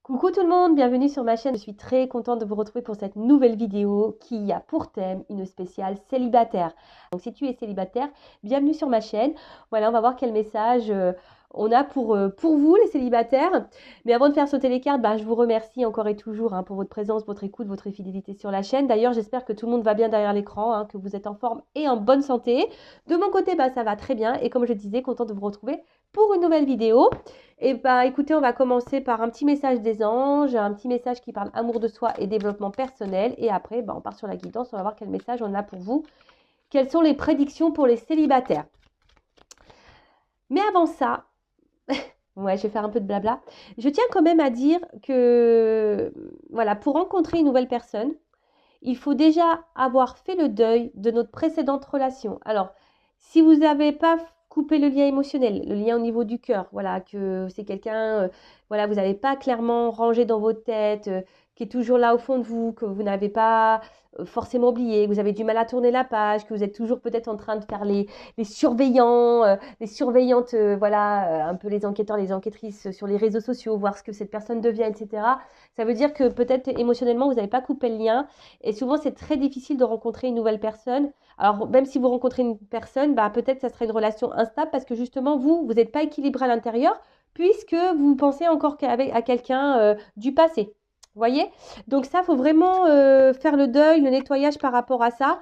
Coucou tout le monde, bienvenue sur ma chaîne. Je suis très contente de vous retrouver pour cette nouvelle vidéo qui a pour thème une spéciale célibataire. Donc si tu es célibataire, bienvenue sur ma chaîne. Voilà, on va voir quel message on a pour vous les célibataires. Mais avant de faire sauter les cartes, je vous remercie encore et toujours pour votre présence, votre écoute, votre fidélité sur la chaîne. D'ailleurs, j'espère que tout le monde va bien derrière l'écran, que vous êtes en forme et en bonne santé. De mon côté, ça va très bien et comme je disais, contente de vous retrouver pour une nouvelle vidéo. Et écoutez, on va commencer par un petit message des anges, un petit message qui parle amour de soi et développement personnel. Et après, on part sur la guidance, on va voir quel message on a pour vous. Quelles sont les prédictions pour les célibataires? Mais avant ça, ouais, je vais faire un peu de blabla. Je tiens quand même à dire que, voilà, pour rencontrer une nouvelle personne, il faut déjà avoir fait le deuil de notre précédente relation. Alors, si vous n'avez pas coupé le lien émotionnel, le lien au niveau du cœur, voilà, que c'est quelqu'un, voilà, vous n'avez pas clairement rangé dans votre tête, qui est toujours là au fond de vous, que vous n'avez pas forcément oublié, que vous avez du mal à tourner la page, que vous êtes toujours peut-être en train de faire les surveillants, les surveillantes, voilà, un peu les enquêteurs, les enquêtrices sur les réseaux sociaux, voir ce que cette personne devient, etc. Ça veut dire que peut-être émotionnellement, vous n'avez pas coupé le lien. Et souvent, c'est très difficile de rencontrer une nouvelle personne. Alors, même si vous rencontrez une personne, peut-être ça serait une relation instable parce que justement, vous n'êtes pas équilibré à l'intérieur puisque vous pensez encore à quelqu'un du passé. Vous voyez? Donc ça, il faut vraiment faire le deuil, le nettoyage par rapport à ça.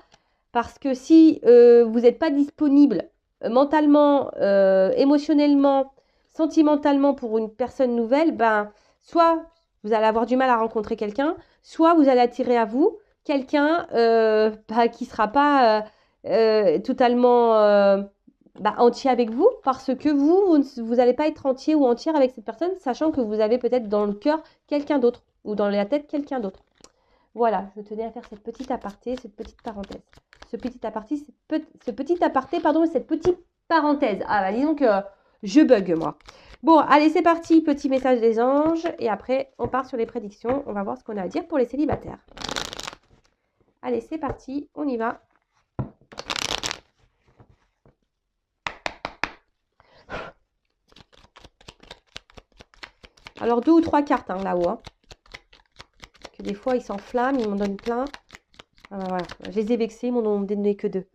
Parce que si vous n'êtes pas disponible mentalement, émotionnellement, sentimentalement pour une personne nouvelle, soit vous allez avoir du mal à rencontrer quelqu'un, soit vous allez attirer à vous quelqu'un qui ne sera pas totalement entier avec vous, parce que vous n'allez pas être entier ou entière avec cette personne, sachant que vous avez peut-être dans le cœur quelqu'un d'autre, ou dans la tête quelqu'un d'autre. Voilà, je tenais à faire cette petite aparté, cette petite parenthèse. Ce petit aparté, pardon, cette petite parenthèse. Disons que je bug, moi. Bon, allez, c'est parti, petit message des anges. Et après, on part sur les prédictions. On va voir ce qu'on a à dire pour les célibataires. Allez, c'est parti, on y va. Alors, 2 ou 3 cartes là-haut. Que des fois, ils s'enflamment, ils m'en donnent plein. Voilà, je les ai vexés, ils m'en ont donné que 2.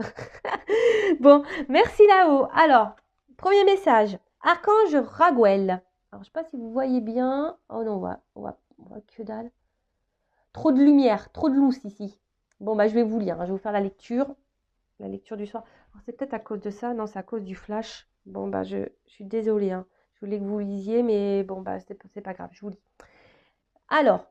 Bon, merci là-haut. Alors, premier message. Archange Raguel. Alors, je ne sais pas si vous voyez bien. Oh non, on voit que dalle. Trop de lumière, trop de lousse ici. Bon, je vais vous lire. Je vais vous faire la lecture du soir. C'est peut-être à cause de ça. Non, c'est à cause du flash. Bon, je suis désolée. Je voulais que vous lisiez, mais bon, c'est pas grave. Je vous lis. Alors,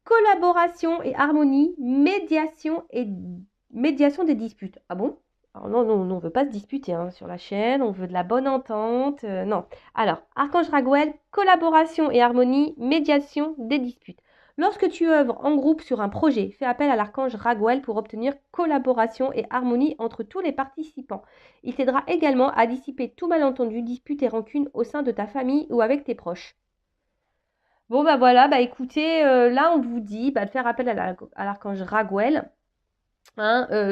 collaboration et harmonie, médiation des disputes. Ah bon? Alors non, on ne veut pas se disputer sur la chaîne, on veut de la bonne entente, non. Alors, Archange Raguel, collaboration et harmonie, médiation des disputes. Lorsque tu œuvres en groupe sur un projet, fais appel à l'archange Raguel pour obtenir collaboration et harmonie entre tous les participants. Il t'aidera également à dissiper tout malentendu, dispute et rancune au sein de ta famille ou avec tes proches. Bon, voilà, écoutez, là, on vous dit de faire appel à l'archange Raguel.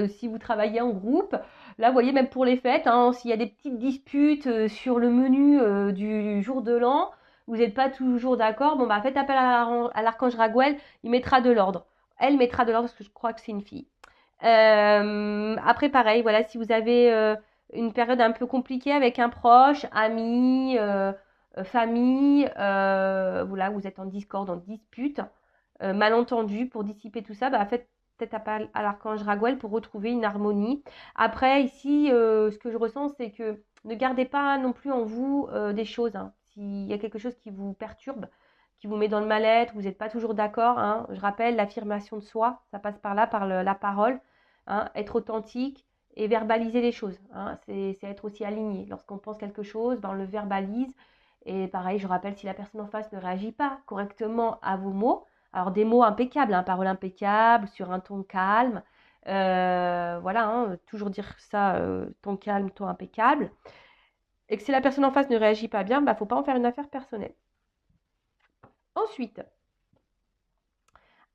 Si vous travaillez en groupe, là, vous voyez, même pour les fêtes, s'il y a des petites disputes sur le menu du jour de l'an, vous n'êtes pas toujours d'accord, faites appel à l'archange Raguel, il mettra de l'ordre. Elle mettra de l'ordre parce que je crois que c'est une fille. Après, pareil, voilà, si vous avez une période un peu compliquée avec un proche, ami, famille, voilà, vous êtes en discorde, en dispute, malentendu, pour dissiper tout ça, faites peut-être appel à l'archange Raguel pour retrouver une harmonie. Après, ici, ce que je ressens, c'est que ne gardez pas non plus en vous des choses. S'il y a quelque chose qui vous perturbe, qui vous met dans le mal-être, vous n'êtes pas toujours d'accord. Je rappelle, l'affirmation de soi, ça passe par là, par la parole. Être authentique et verbaliser les choses. C'est être aussi aligné. Lorsqu'on pense quelque chose, on le verbalise. Et pareil, je rappelle, si la personne en face ne réagit pas correctement à vos mots, alors des mots impeccables, parole impeccable, sur un ton calme, voilà, toujours dire ça, ton calme, ton impeccable. Et que si la personne en face ne réagit pas bien, faut pas en faire une affaire personnelle. Ensuite,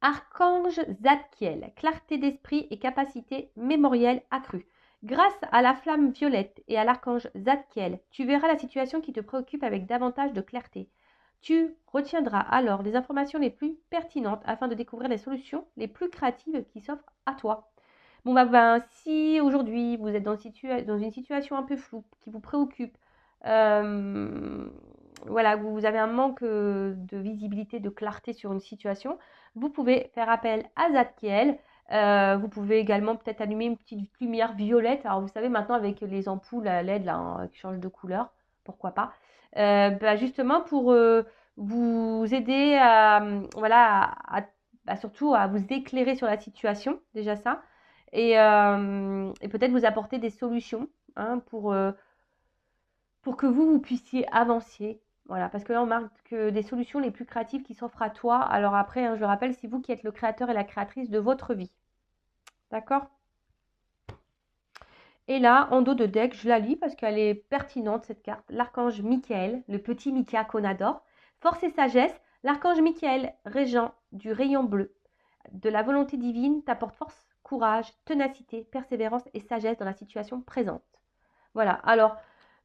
Archange Zadkiel, clarté d'esprit et capacité mémorielle accrue. Grâce à la flamme violette et à l'archange Zadkiel, tu verras la situation qui te préoccupe avec davantage de clarté. Tu retiendras alors les informations les plus pertinentes afin de découvrir les solutions les plus créatives qui s'offrent à toi. Bon, si aujourd'hui vous êtes dans une situation un peu floue, qui vous préoccupe, voilà, vous avez un manque de visibilité, de clarté sur une situation, vous pouvez faire appel à Zadkiel. Vous pouvez également peut-être allumer une petite lumière violette. Alors, vous savez, maintenant, avec les ampoules à LED là, hein, qui changent de couleur, pourquoi pas. Justement, pour vous aider voilà, surtout à vous éclairer sur la situation, déjà ça. Et peut-être vous apporter des solutions hein, pour que vous puissiez avancer. Voilà, parce que là, on marque que des solutions les plus créatives qui s'offrent à toi. Alors après, hein, je le rappelle, c'est vous qui êtes le créateur et la créatrice de votre vie. D'accord? Et là, en dos de deck, je la lis parce qu'elle est pertinente, cette carte. L'archange Michael, le petit Mika qu'on adore. Force et sagesse, l'archange Michael, régent du rayon bleu de la volonté divine, t'apporte force, courage, ténacité, persévérance et sagesse dans la situation présente. Voilà, alors,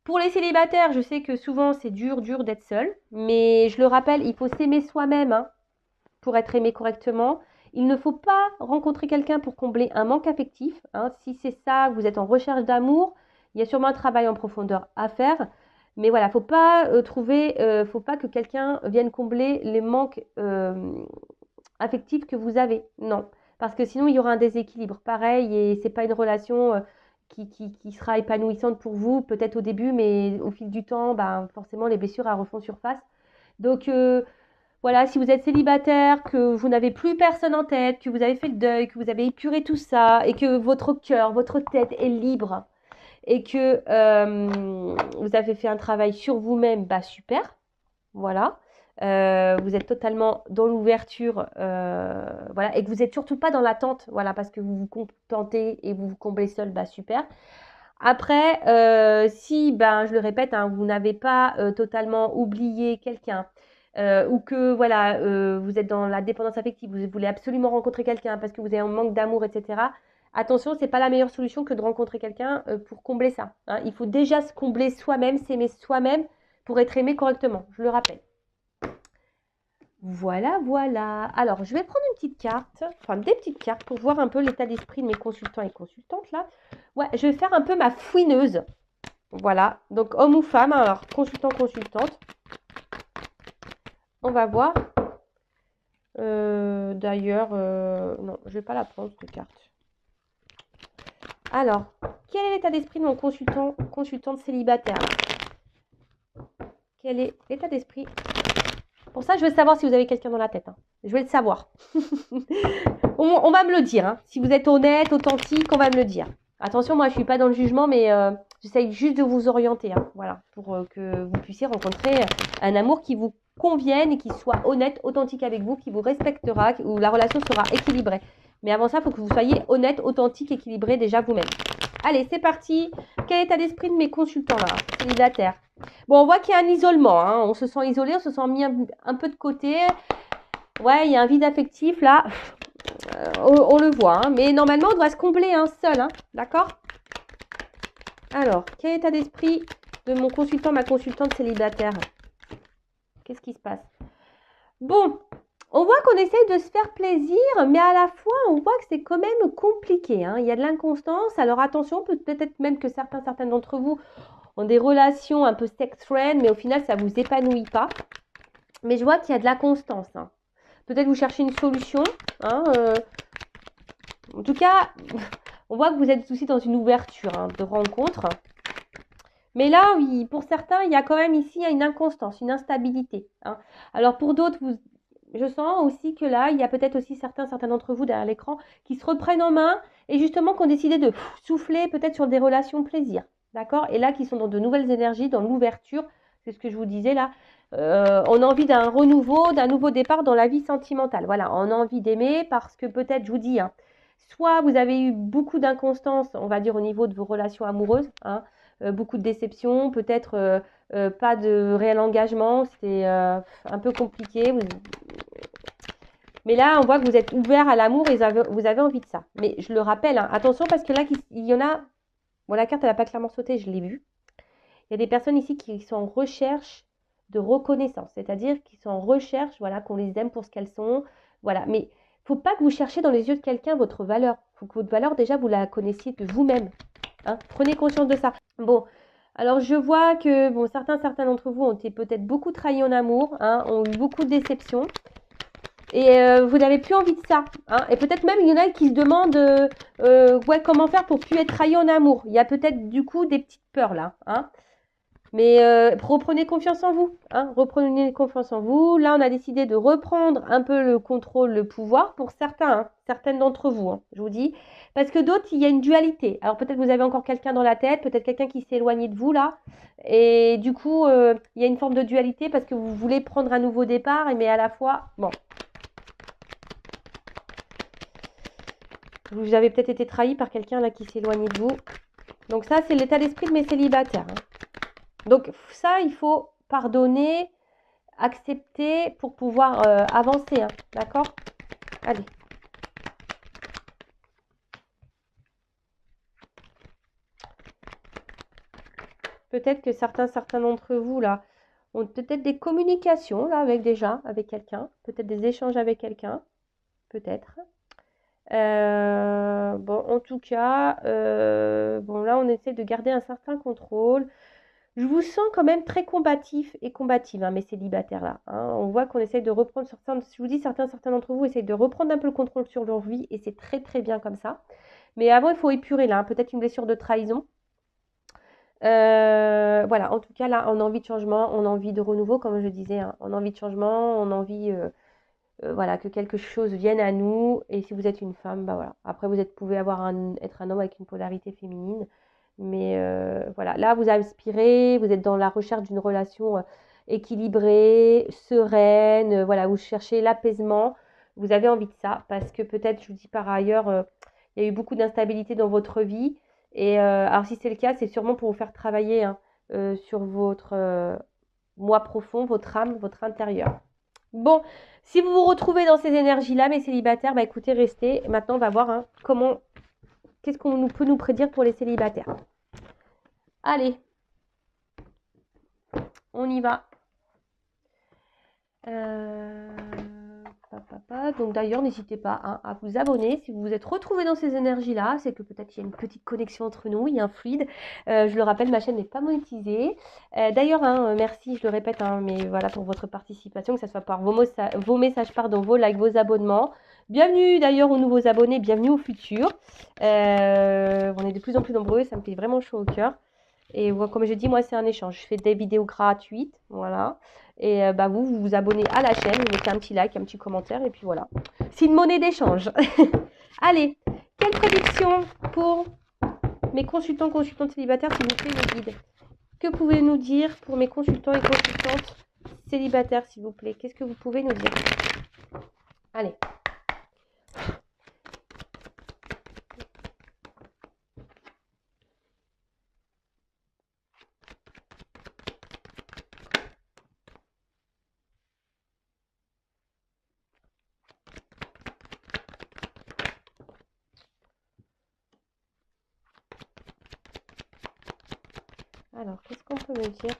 pour les célibataires, je sais que souvent c'est dur d'être seul, mais je le rappelle, il faut s'aimer soi-même hein, pour être aimé correctement. Il ne faut pas rencontrer quelqu'un pour combler un manque affectif. Hein. Si c'est ça, vous êtes en recherche d'amour, il y a sûrement un travail en profondeur à faire. Mais voilà, faut pas faut pas que quelqu'un vienne combler les manques affectifs que vous avez. Non, parce que sinon il y aura un déséquilibre. Pareil, et c'est pas une relation qui sera épanouissante pour vous, peut-être au début, mais au fil du temps, forcément les blessures elles refont surface. Donc voilà, si vous êtes célibataire, que vous n'avez plus personne en tête, que vous avez fait le deuil, que vous avez épuré tout ça, et que votre cœur, votre tête est libre, et que vous avez fait un travail sur vous-même, super, voilà. Vous êtes totalement dans l'ouverture, voilà, et que vous n'êtes surtout pas dans l'attente, voilà, parce que vous vous contentez et vous vous comblez seul, super. Après, si, je le répète, hein, vous n'avez pas totalement oublié quelqu'un, ou que voilà, vous êtes dans la dépendance affective, vous voulez absolument rencontrer quelqu'un parce que vous avez un manque d'amour, etc. Attention, c'est pas la meilleure solution que de rencontrer quelqu'un pour combler ça. Hein. Il faut déjà se combler soi-même, s'aimer soi-même pour être aimé correctement, je le rappelle. Voilà, voilà. Alors, je vais prendre une petite carte, enfin des petites cartes pour voir un peu l'état d'esprit de mes consultants et consultantes là. Ouais, je vais faire un peu ma fouineuse. Voilà, donc homme ou femme, alors consultant, consultante. On va voir. D'ailleurs, non, je ne vais pas la prendre cette carte. Alors, quel est l'état d'esprit de mon consultant, consultante célibataire? Quel est l'état d'esprit? Pour ça, je veux savoir si vous avez quelqu'un dans la tête. Hein. Je vais le savoir. on va me le dire. Hein. Si vous êtes honnête, authentique, on va me le dire. Attention, moi, je ne suis pas dans le jugement, mais j'essaye juste de vous orienter. Hein, voilà, pour que vous puissiez rencontrer un amour qui vous convienne et qui soit honnête, authentique avec vous, qui vous respectera, où la relation sera équilibrée. Mais avant ça, il faut que vous soyez honnête, authentique, équilibré déjà vous-même. Allez, c'est parti. Quel est l'état d'esprit de mes consultants là, célibataires? Bon, on voit qu'il y a un isolement. Hein. On se sent isolé, on se sent mis un peu de côté. Ouais, il y a un vide affectif là. On le voit. Hein. Mais normalement, on doit se combler seul. Hein. D'accord? Alors, quel est l'état d'esprit de mon consultant, ma consultante célibataire? Qu'est-ce qui se passe? Bon, on voit qu'on essaye de se faire plaisir, mais à la fois, on voit que c'est quand même compliqué. Hein. Il y a de l'inconstance. Alors attention, peut-être même que certains d'entre vous ont des relations un peu sex-friend, mais au final, ça ne vous épanouit pas. Mais je vois qu'il y a de la constance. Hein. Peut-être vous cherchez une solution. Hein, en tout cas, on voit que vous êtes aussi dans une ouverture de rencontre. Mais là, oui, pour certains, il y a quand même ici une inconstance, une instabilité. Hein. Alors pour d'autres, je sens aussi que là, il y a peut-être aussi certains d'entre vous derrière l'écran qui se reprennent en main et justement qui ont décidé de souffler peut-être sur des relations plaisir. D'accord? Et là, qui sont dans de nouvelles énergies, dans l'ouverture, c'est ce que je vous disais là. On a envie d'un renouveau, d'un nouveau départ dans la vie sentimentale. Voilà, on a envie d'aimer parce que peut-être, je vous dis, soit vous avez eu beaucoup d'inconstance, on va dire, au niveau de vos relations amoureuses, beaucoup de déceptions, peut-être pas de réel engagement, c'était un peu compliqué. Mais là, on voit que vous êtes ouvert à l'amour et vous avez envie de ça. Mais je le rappelle, attention parce que là, il y en a... Bon, la carte, elle n'a pas clairement sauté, je l'ai vue. Il y a des personnes ici qui sont en recherche de reconnaissance, c'est-à-dire qu'ils sont en recherche, voilà, qu'on les aime pour ce qu'elles sont, voilà. Mais faut pas que vous cherchiez dans les yeux de quelqu'un votre valeur. Faut que votre valeur, déjà, vous la connaissiez de vous-même. Hein. Prenez conscience de ça. Bon, alors je vois que bon, certains d'entre vous ont été peut-être beaucoup trahis en amour, hein, ont eu beaucoup de déceptions. Et vous n'avez plus envie de ça. Hein. Et peut-être même, il y en a qui se demandent ouais, comment faire pour plus être trahi en amour. Il y a peut-être du coup des petites peurs là. Hein. Mais reprenez confiance en vous. Hein. Reprenez confiance en vous. Là, on a décidé de reprendre un peu le contrôle, le pouvoir pour certains, hein, certaines d'entre vous, hein, je vous dis. Parce que d'autres, il y a une dualité. Alors peut-être vous avez encore quelqu'un dans la tête, peut-être quelqu'un qui s'est éloigné de vous là. Et du coup, il y a une forme de dualité parce que vous voulez prendre un nouveau départ, mais à la fois, bon. Vous avez peut-être été trahi par quelqu'un là qui s'est éloigné de vous. Donc ça, c'est l'état d'esprit de mes célibataires. Hein. Donc ça, il faut pardonner, accepter pour pouvoir avancer. Hein. D'accord? Allez. Peut-être que certains d'entre vous là ont peut-être des communications là avec quelqu'un. Peut-être des échanges avec quelqu'un. Peut-être. Bon, en tout cas, bon là, on essaie de garder un certain contrôle. Je vous sens quand même très combatif et combative, hein, mes célibataires là. Hein. On voit qu'on essaie de reprendre, je vous dis, certains d'entre vous essayent de reprendre un peu le contrôle sur leur vie et c'est très très bien comme ça. Mais avant, il faut épurer là, hein, peut-être une blessure de trahison. Voilà, en tout cas là, on a envie de changement, on a envie de renouveau, comme je disais, hein. On a envie de changement, on a envie voilà, que quelque chose vienne à nous. Et si vous êtes une femme, bah voilà. Après, pouvez être un homme avec une polarité féminine. Mais voilà, là, vous aspirez, vous êtes dans la recherche d'une relation équilibrée, sereine. Voilà, vous cherchez l'apaisement. Vous avez envie de ça parce que peut-être, je vous dis par ailleurs, il y a eu beaucoup d'instabilité dans votre vie. Et alors, si c'est le cas, c'est sûrement pour vous faire travailler hein, sur votre moi profond, votre âme, votre intérieur. Bon, si vous vous retrouvez dans ces énergies-là, mes célibataires, bah écoutez, restez. Maintenant, on va voir hein, qu'est-ce qu'on peut nous prédire pour les célibataires. Allez, on y va. Donc d'ailleurs, n'hésitez pas hein, à vous abonner. Si vous vous êtes retrouvés dans ces énergies-là, c'est que peut-être il y a une petite connexion entre nous, il y a un fluide. Je le rappelle, ma chaîne n'est pas monétisée. D'ailleurs, hein, merci, je le répète, hein, mais voilà pour votre participation, que ce soit par vos messages, pardon, vos likes, vos abonnements. Bienvenue d'ailleurs aux nouveaux abonnés, bienvenue aux futurs. On est de plus en plus nombreux, ça me fait vraiment chaud au cœur. Et comme je dis, moi, c'est un échange. Je fais des vidéos gratuites, voilà. Et bah, vous vous abonnez à la chaîne, vous mettez un petit like, un petit commentaire, et puis voilà. C'est une monnaie d'échange. Allez, quelle prédiction pour mes consultantes célibataires, s'il vous plaît, mes guides? Que pouvez-vous nous dire pour mes consultants et consultantes célibataires, s'il vous plaît? Qu'est-ce que vous pouvez nous dire? Allez. Alors, qu'est-ce qu'on peut me dire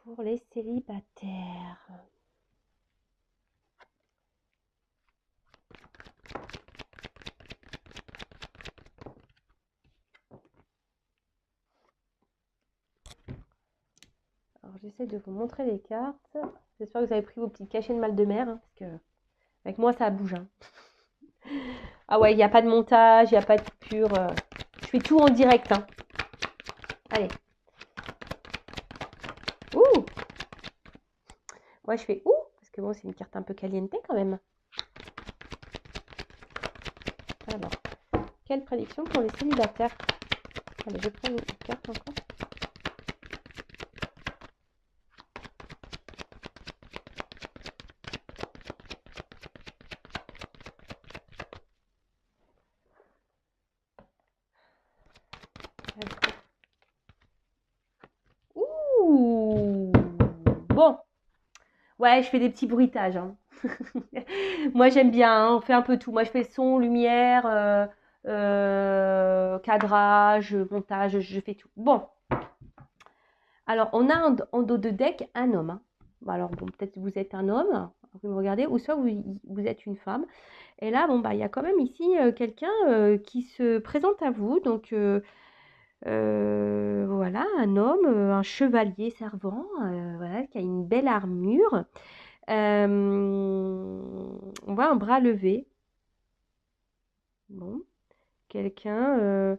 pour les célibataires? Alors, j'essaie de vous montrer les cartes. J'espère que vous avez pris vos petits cachets de mal de mer, hein, parce que avec moi, ça bouge. Hein. Ah ouais, il n'y a pas de montage, il n'y a pas de coupure. Je fais tout en direct. Hein. Allez. Ouh! Moi, je fais ouh, parce que bon, c'est une carte un peu caliente quand même. Alors, quelle prédiction pour les célibataires? Allez, je prends une petite carte encore. Ouh! Bon. Ouais, je fais des petits bruitages. Hein. Moi, j'aime bien. Hein, on fait un peu tout. Moi, je fais son, lumière. cadrage, montage, je fais tout. Bon, alors on a en dos de deck un homme. Hein. Bon, alors bon, peut-être que vous êtes un homme, vous me regardez, ou soit vous êtes une femme. Et là, bon, bah, il y a quand même ici quelqu'un qui se présente à vous. Donc, voilà, un homme, un chevalier servant, voilà, qui a une belle armure. On voit un bras levé. Bon, quelqu'un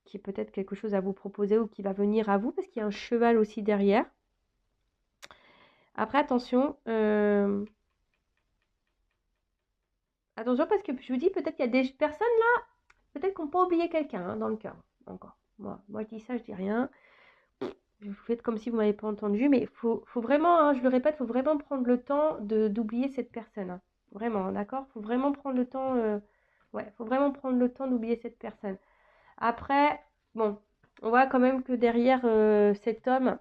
qui a peut-être quelque chose à vous proposer ou qui va venir à vous parce qu'il y a un cheval aussi derrière. Après, attention, attention parce que je vous dis, peut-être qu'il y a des personnes là, peut-être qu'on peut oublier quelqu'un hein, dans le cœur encore. Moi, je dis ça, je dis rien. Vous faites comme si vous ne m'avez pas entendu, mais faut vraiment, hein, je le répète, il faut vraiment prendre le temps d'oublier cette personne. Hein. Vraiment, d'accord? Il faut vraiment prendre le temps, ouais, faut vraiment prendre le temps d'oublier cette personne. Après, bon, on voit quand même que derrière cet homme,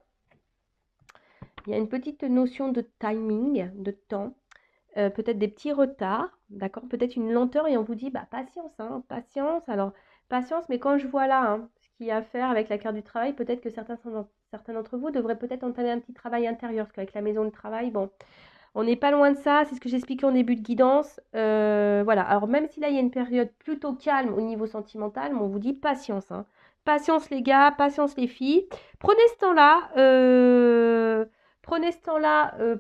il y a une petite notion de timing, de temps, peut-être des petits retards, d'accord? Peut-être une lenteur et on vous dit, bah patience, hein, patience. Alors, patience, mais quand je vois là, hein, ce qu'il y a à faire avec la carte du travail, peut-être que certains d'entre vous devraient peut-être entamer un petit travail intérieur, parce qu'avec la maison de travail, bon, on n'est pas loin de ça, c'est ce que j'expliquais en début de guidance. Voilà, alors même si là, il y a une période plutôt calme au niveau sentimental, mais on vous dit patience, hein. Patience les gars, patience les filles. Prenez ce temps-là,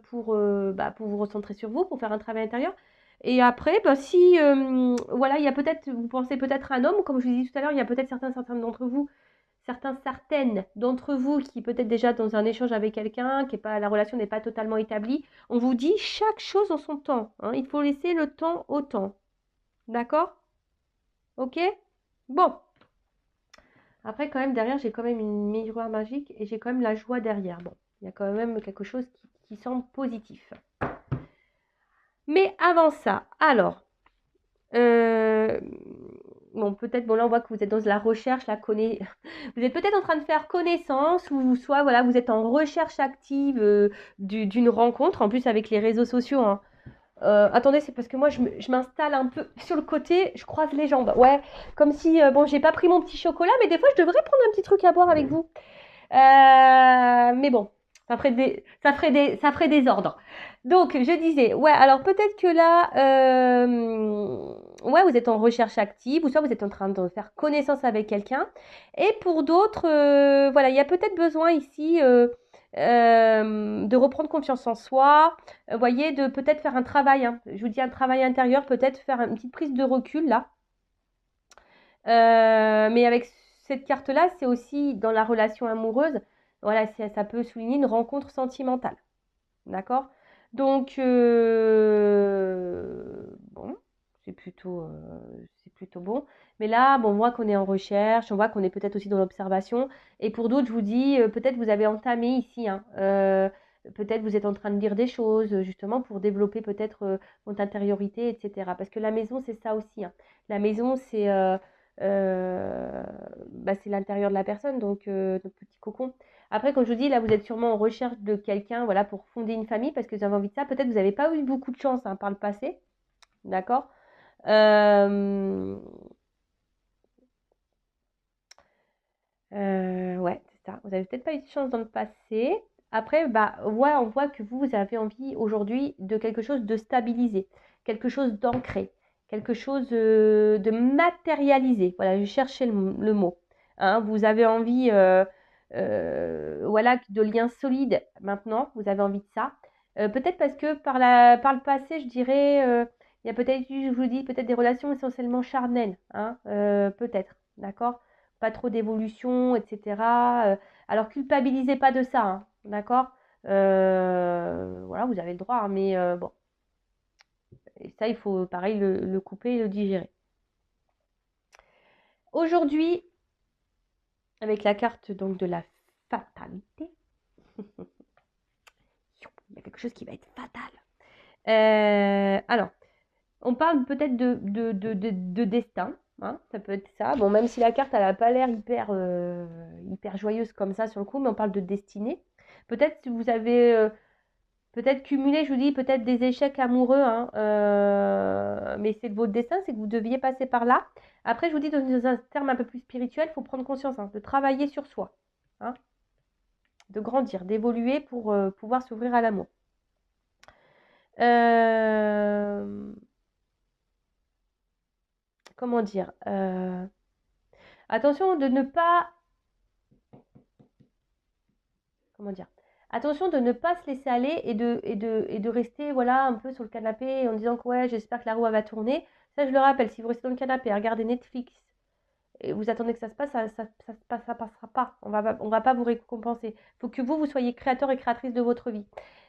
pour vous recentrer sur vous, pour faire un travail intérieur. Et après, bah, si voilà, il y a peut-être, vous pensez peut-être à un homme, comme je vous ai dit tout à l'heure, il y a peut-être certains d'entre vous certaines d'entre vous qui peut-être déjà dans un échange avec quelqu'un, la relation n'est pas totalement établie, on vous dit chaque chose en son temps. Hein, il faut laisser le temps au temps. D'accord? Ok? Bon. Après, quand même, derrière, j'ai quand même une miroir magique et j'ai quand même la joie derrière. Bon, il y a quand même quelque chose qui semble positif. Mais avant ça, alors, bon, peut-être, bon là on voit que vous êtes dans la recherche, vous êtes peut-être en train de faire connaissance ou soit voilà, vous êtes en recherche active d'une rencontre, en plus avec les réseaux sociaux. Hein. Attendez, c'est parce que moi je m'installe un peu sur le côté, je croise les jambes. Ouais, comme si, bon, j'ai pas pris mon petit chocolat, mais des fois je devrais prendre un petit truc à boire avec vous. Mais bon, ça ferait des ordres. Donc, je disais, ouais, alors peut-être que là, ouais, vous êtes en recherche active, ou soit vous êtes en train de faire connaissance avec quelqu'un. Et pour d'autres, voilà, il y a peut-être besoin ici de reprendre confiance en soi. Vous voyez, de peut-être faire un travail. Hein. Je vous dis un travail intérieur, peut-être faire une petite prise de recul là. Mais avec cette carte-là, c'est aussi dans la relation amoureuse. Voilà, ça peut souligner une rencontre sentimentale. D'accord? Donc, bon, c'est plutôt bon. Mais là, bon, on voit qu'on est en recherche, on voit qu'on est peut-être aussi dans l'observation. Et pour d'autres, je vous dis, peut-être vous avez entamé ici, hein, peut-être vous êtes en train de lire des choses, justement, pour développer peut-être votre intériorité, etc. Parce que la maison, c'est ça aussi. Hein. La maison, c'est l'intérieur de la personne, donc notre petit cocon. Après, comme je vous dis, là, vous êtes sûrement en recherche de quelqu'un, voilà, pour fonder une famille, parce que vous avez envie de ça. Peut-être que vous n'avez pas eu beaucoup de chance hein, par le passé, d'accord? Ouais, c'est ça. Vous n'avez peut-être pas eu de chance dans le passé. Après, bah, ouais, on voit que vous avez envie aujourd'hui de quelque chose de stabilisé, quelque chose d'ancré, quelque chose de matérialisé. Voilà, je cherchais le mot. Hein, vous avez envie, voilà, de liens solides maintenant. Vous avez envie de ça. Peut-être parce que par le passé, je dirais, il y a peut-être, je vous dis, peut-être des relations essentiellement charnelles. Hein, peut-être, d'accord? Pas trop d'évolution, etc. Alors, culpabilisez pas de ça, hein, d'accord? Voilà, vous avez le droit, hein, mais bon, et ça, il faut pareil le couper et le digérer. Aujourd'hui, avec la carte donc de la fatalité, il y a quelque chose qui va être fatal. Alors, on parle peut-être de destin, hein, ça peut être ça. Bon, même si la carte, elle n'a pas l'air hyper joyeuse comme ça sur le coup, mais on parle de destinée. Peut-être si vous avez Peut-être cumuler, je vous dis, peut-être des échecs amoureux, hein, mais c'est de votre destin, c'est que vous deviez passer par là. Après, je vous dis, dans un terme un peu plus spirituel, il faut prendre conscience, hein, de travailler sur soi, hein, de grandir, d'évoluer pour pouvoir s'ouvrir à l'amour. Comment dire Attention de ne pas... Comment dire Attention de ne pas se laisser aller et de rester voilà, un peu sur le canapé en disant que ouais, j'espère que la roue va tourner. Ça, je le rappelle, si vous restez dans le canapé à regarder Netflix et vous attendez que ça se passe, ça passera pas. On va pas vous récompenser. Il faut que vous soyez créateur et créatrice de votre vie.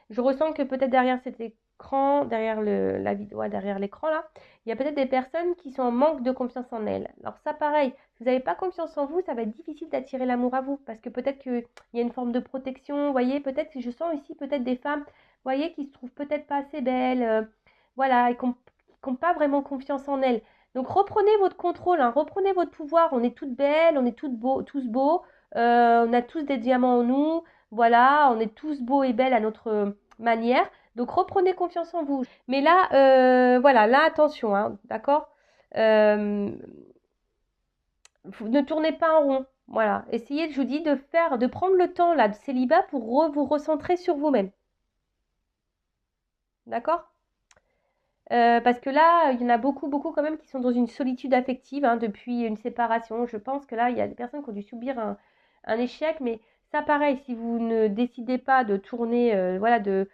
Je ressens que peut-être derrière cet écran, derrière la vidéo, ouais, derrière l'écran là, il y a peut-être des personnes qui sont en manque de confiance en elles. Alors ça, pareil, si vous n'avez pas confiance en vous, ça va être difficile d'attirer l'amour à vous parce que peut-être qu'il y a une forme de protection. Vous voyez, peut-être, je sens ici peut-être des femmes, vous voyez, qui se trouvent peut-être pas assez belles, voilà, et qui n'ont pas vraiment confiance en elles. Donc reprenez votre contrôle, hein, reprenez votre pouvoir. On est toutes belles, on est tous beaux, on a tous des diamants en nous. Voilà, on est tous beaux et belles à notre manière. Donc reprenez confiance en vous. Mais là, voilà, là attention, hein, d'accord. Ne tournez pas en rond. Voilà, essayez, je vous dis, de prendre le temps là de célibat pour vous recentrer sur vous-même. D'accord? Parce que là, il y en a beaucoup, beaucoup quand même qui sont dans une solitude affective hein, depuis une séparation. Je pense que là, il y a des personnes qui ont dû subir un échec, mais ça, pareil, si vous ne décidez pas de tourner, voilà, de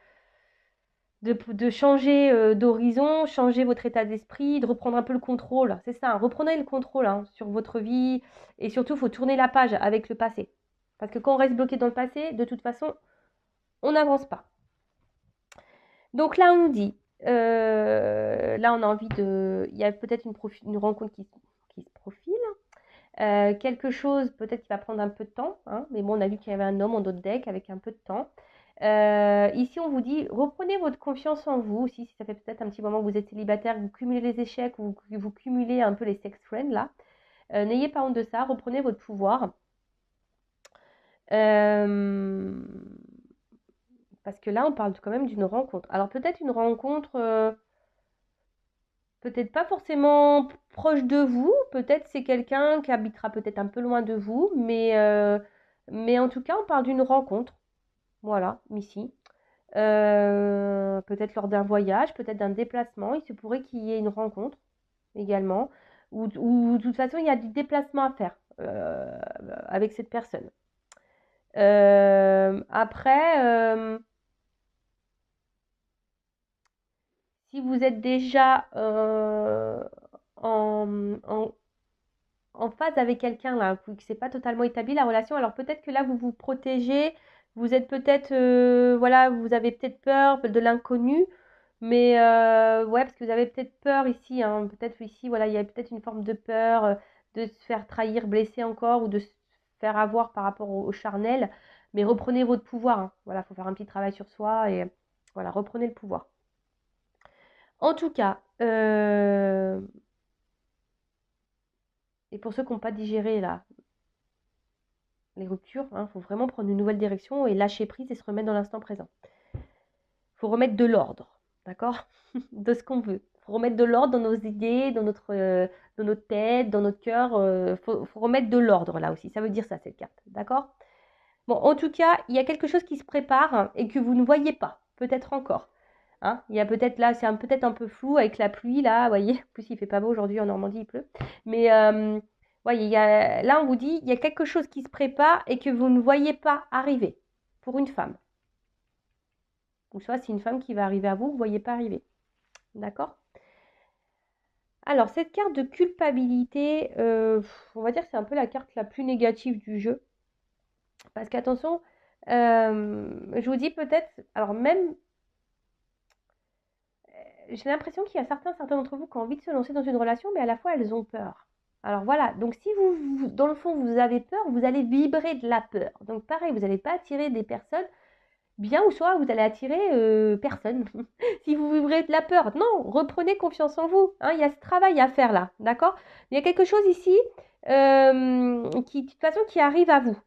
changer d'horizon, changer votre état d'esprit, de reprendre un peu le contrôle. C'est ça, hein, reprenez le contrôle hein, sur votre vie et surtout, il faut tourner la page avec le passé. Parce que quand on reste bloqué dans le passé, de toute façon, on n'avance pas. Donc là, on nous dit, là, on a envie de... Il y a peut-être une rencontre qui se profile. Quelque chose, peut-être qui va prendre un peu de temps. Hein, mais bon, on a vu qu'il y avait un homme en dos de deck avec un peu de temps. Ici, on vous dit, reprenez votre confiance en vous. Si ça fait peut-être un petit moment que vous êtes célibataire, que vous cumulez les échecs ou que vous cumulez un peu les sex friends, là. N'ayez pas honte de ça. Reprenez votre pouvoir. Parce que là, on parle quand même d'une rencontre. Alors, peut-être une rencontre... peut-être pas forcément proche de vous, peut-être c'est quelqu'un qui habitera peut-être un peu loin de vous, mais en tout cas, on parle d'une rencontre. Voilà, ici. Peut-être lors d'un voyage, peut-être d'un déplacement. Il se pourrait qu'il y ait une rencontre également. Ou de toute façon, il y a du déplacement à faire avec cette personne. Après, si vous êtes déjà en, en phase avec quelqu'un là, que c'est pas totalement établi la relation, alors peut-être que là vous vous protégez, vous êtes peut-être, voilà, vous avez peut-être peur de l'inconnu, mais ouais, parce que vous avez peut-être peur ici, hein, peut-être ici, voilà, il y a peut-être une forme de peur de se faire trahir, blesser encore, ou de se faire avoir par rapport au charnel, mais reprenez votre pouvoir, hein. Voilà, il faut faire un petit travail sur soi et voilà, reprenez le pouvoir. En tout cas, et pour ceux qui n'ont pas digéré là, les ruptures, il faut vraiment prendre une nouvelle direction et lâcher prise et se remettre dans l'instant présent. Il faut remettre de l'ordre, d'accord? De ce qu'on veut. Il faut remettre de l'ordre dans nos idées, dans notre tête, dans notre cœur. Faut remettre de l'ordre là aussi. Ça veut dire ça, cette carte, d'accord? Bon, en tout cas, il y a quelque chose qui se prépare et que vous ne voyez pas, peut-être encore. Hein, il y a peut-être là, c'est peut-être un peu flou avec la pluie là, vous voyez. En plus, il fait pas beau aujourd'hui en Normandie, il pleut. Mais voyez, là, on vous dit, il y a quelque chose qui se prépare et que vous ne voyez pas arriver pour une femme. Ou soit c'est une femme qui va arriver à vous, vous ne voyez pas arriver. D'accord? Alors, cette carte de culpabilité, on va dire que c'est un peu la carte la plus négative du jeu. Parce qu'attention, je vous dis peut-être, alors même j'ai l'impression qu'il y a certains d'entre vous qui ont envie de se lancer dans une relation, mais à la fois elles ont peur. Alors voilà, donc si dans le fond, vous avez peur, vous allez vibrer de la peur. Donc pareil, vous n'allez pas attirer des personnes bien ou soit vous allez attirer personne. Si vous vibrez de la peur, non, reprenez confiance en vous. Hein, il y a ce travail à faire là, d'accord? Il y a quelque chose ici qui, de toute façon, qui arrive à vous.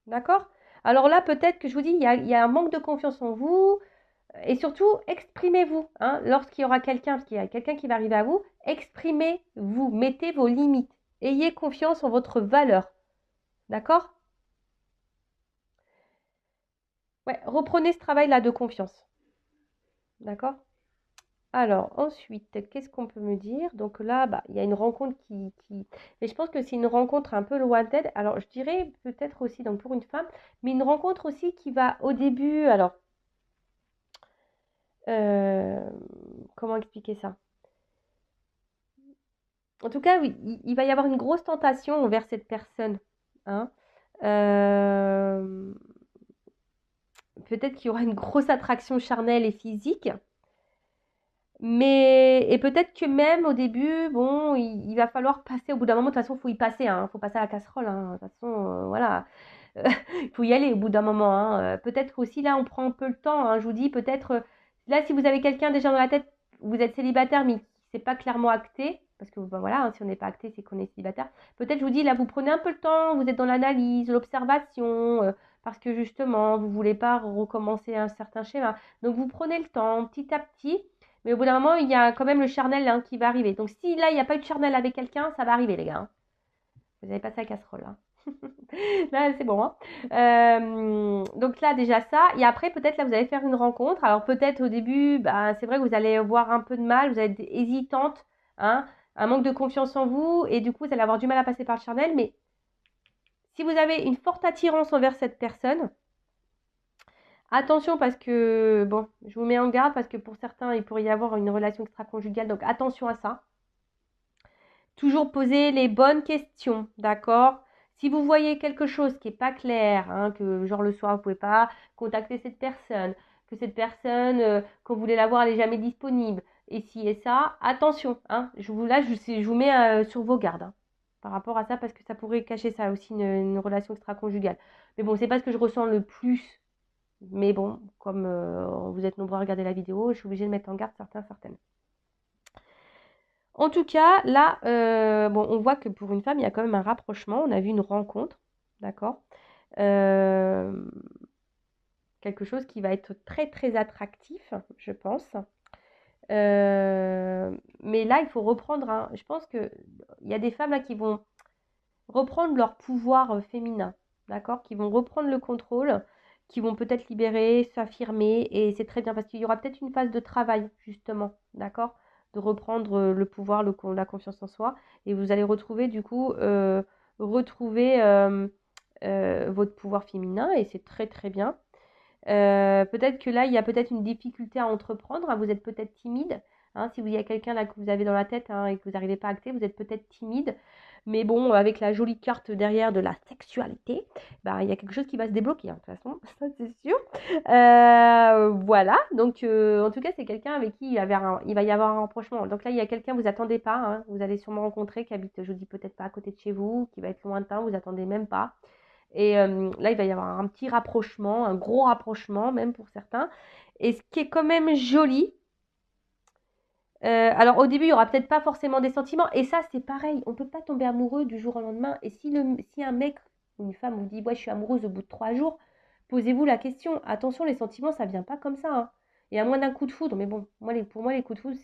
D'accord? Alors là, peut-être que je vous dis, il y a un manque de confiance en vous. Et surtout, exprimez-vous. Hein, lorsqu'il y aura quelqu'un, parce qu'il y a quelqu'un qui va arriver à vous, exprimez-vous. Mettez vos limites. Ayez confiance en votre valeur. D'accord? Ouais, reprenez ce travail-là de confiance. D'accord? Alors, ensuite, qu'est-ce qu'on peut me dire? Donc là, bah, il y a une rencontre qui... Mais je pense que c'est une rencontre un peu lointaine. Alors, je dirais peut-être aussi, donc pour une femme, mais une rencontre aussi qui va au début... Alors, euh, comment expliquer ça? En tout cas, oui, il va y avoir une grosse tentation envers cette personne. Hein. Euh, peut-être qu'il y aura une grosse attraction charnelle et physique. Mais, et peut-être que même au début, bon, il va falloir passer au bout d'un moment. De toute façon, il faut y passer. Il faut passer à la casserole. De toute façon, voilà. Il faut y aller au bout d'un moment. Peut-être aussi, là, on prend un peu le temps. Je vous dis, peut-être, là, si vous avez quelqu'un déjà dans la tête, vous êtes célibataire, mais c'est pas clairement acté, parce que ben, voilà, si on n'est pas acté, c'est qu'on est célibataire. Peut-être, je vous dis, là, vous prenez un peu le temps, vous êtes dans l'analyse, l'observation, parce que justement, vous voulez pas recommencer un certain schéma. Donc, vous prenez le temps, petit à petit. Mais au bout d'un moment, il y a quand même le charnel qui va arriver. Donc, si là, il n'y a pas eu de charnel avec quelqu'un, ça va arriver, les gars. Vous avez passé la casserole. Là, c'est bon. Donc là, déjà ça. Et après, peut-être là, vous allez faire une rencontre. Alors peut-être au début, bah, c'est vrai que vous allez avoir un peu de mal, vous allez être hésitante, hein, un manque de confiance en vous. Et du coup, vous allez avoir du mal à passer par le charnel. Mais si vous avez une forte attirance envers cette personne, attention parce que, bon, je vous mets en garde parce que pour certains, il pourrait y avoir une relation extra-conjugale. Donc attention à ça. Toujours poser les bonnes questions, d'accord? Si vous voyez quelque chose qui n'est pas clair, que genre le soir vous ne pouvez pas contacter cette personne, que cette personne, quand vous voulez la voir, elle n'est jamais disponible, et ci et ça, attention, je vous mets sur vos gardes par rapport à ça, parce que ça pourrait cacher ça aussi, une relation extra-conjugale. Mais bon, c'est pas ce que je ressens le plus, mais bon, comme vous êtes nombreux à regarder la vidéo, je suis obligée de mettre en garde certaines. En tout cas, là, bon, on voit que pour une femme, il y a quand même un rapprochement. On a vu une rencontre, d'accord? Euh, quelque chose qui va être très, très attractif, je pense. Mais là, il faut reprendre. Je pense qu'il y a des femmes là qui vont reprendre leur pouvoir féminin, d'accord? Qui vont reprendre le contrôle, qui vont peut-être libérer, s'affirmer, et c'est très bien parce qu'il y aura peut-être une phase de travail, justement, d'accord? De reprendre le pouvoir, la confiance en soi, et vous allez retrouver du coup, votre pouvoir féminin, et c'est très très bien. Peut-être que là, il y a peut-être une difficulté à entreprendre, vous êtes peut-être timide. Si il y a quelqu'un là que vous avez dans la tête et que vous n'arrivez pas à acter, vous êtes peut-être timide. Mais bon, avec la jolie carte derrière de la sexualité, bah, il y a quelque chose qui va se débloquer, de toute façon, ça c'est sûr. Voilà, donc en tout cas, c'est quelqu'un avec qui il va y avoir un rapprochement. Donc là, il y a quelqu'un, vous attendez pas, vous allez sûrement rencontrer, qui habite, je dis peut-être pas à côté de chez vous, qui va être lointain, vous attendez même pas. Et là, il va y avoir un petit rapprochement, un gros rapprochement même pour certains. Et ce qui est quand même joli, alors au début, il n'y aura peut-être pas forcément des sentiments. Et ça, c'est pareil, on ne peut pas tomber amoureux du jour au lendemain. Et si un mec ou une femme vous dit, ouais, je suis amoureuse au bout de 3 jours, posez-vous la question. Attention, les sentiments, ça ne vient pas comme ça. Et à moins d'un coup de foudre, mais bon, pour moi, les coups de foudre,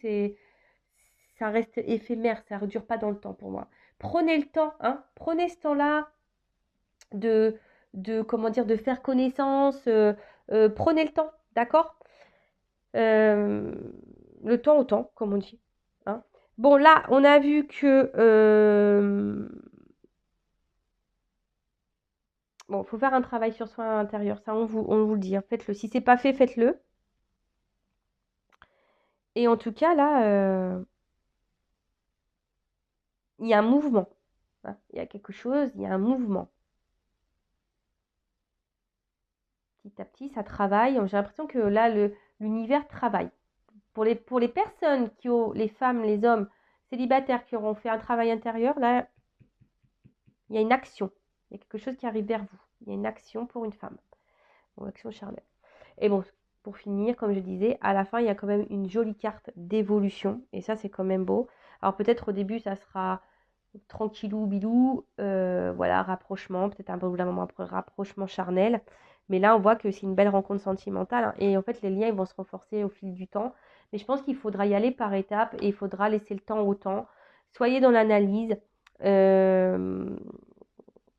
ça reste éphémère, ça ne dure pas dans le temps pour moi. Prenez le temps, prenez ce temps-là de, comment dire, de faire connaissance. Prenez le temps, d'accord? Euh, le temps au temps, comme on dit. Hein. Bon, là, on a vu que... bon, il faut faire un travail sur soi intérieur. Ça, on vous le dit. Faites-le. Si c'est pas fait, faites-le. Et en tout cas, là, il y a un mouvement. Il y a quelque chose, il y a un mouvement. Petit à petit, ça travaille. J'ai l'impression que là, l'univers travaille. Pour les personnes qui ont, les femmes, les hommes célibataires qui auront fait un travail intérieur, là, il y a une action. Il y a quelque chose qui arrive vers vous. Il y a une action pour une femme. Une action charnelle. Et bon, pour finir, comme je disais, à la fin, il y a quand même une jolie carte d'évolution. Et ça, c'est quand même beau. Alors peut-être au début, ça sera tranquillou, bilou, voilà, rapprochement, peut-être un peu au bout d'un moment, après rapprochement charnel. Mais là, on voit que c'est une belle rencontre sentimentale, hein. Et en fait, les liens, ils vont se renforcer au fil du temps. Mais je pense qu'il faudra y aller par étapes et il faudra laisser le temps au temps. Soyez dans l'analyse. Euh,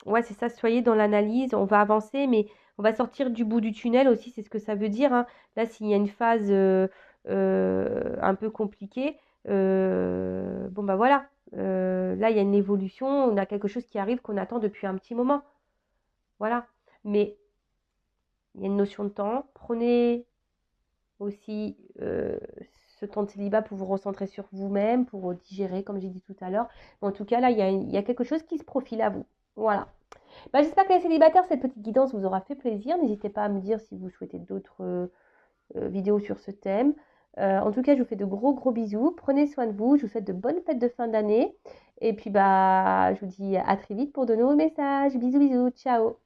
ouais, c'est ça, soyez dans l'analyse. On va avancer, mais on va sortir du bout du tunnel aussi, c'est ce que ça veut dire, hein. Là, s'il y a une phase un peu compliquée, bon, bah voilà. Là, il y a une évolution, on a quelque chose qui arrive qu'on attend depuis un petit moment. Voilà. Mais il y a une notion de temps. Prenez aussi ce temps de célibat pour vous recentrer sur vous-même, pour digérer, comme j'ai dit tout à l'heure. Mais en tout cas, là, il y a quelque chose qui se profile à vous. Voilà. Bah, j'espère que les célibataires, cette petite guidance vous aura fait plaisir. N'hésitez pas à me dire si vous souhaitez d'autres vidéos sur ce thème. En tout cas, je vous fais de gros gros bisous. Prenez soin de vous. Je vous souhaite de bonnes fêtes de fin d'année. Et puis, bah, je vous dis à très vite pour de nouveaux messages. Bisous, bisous. Ciao.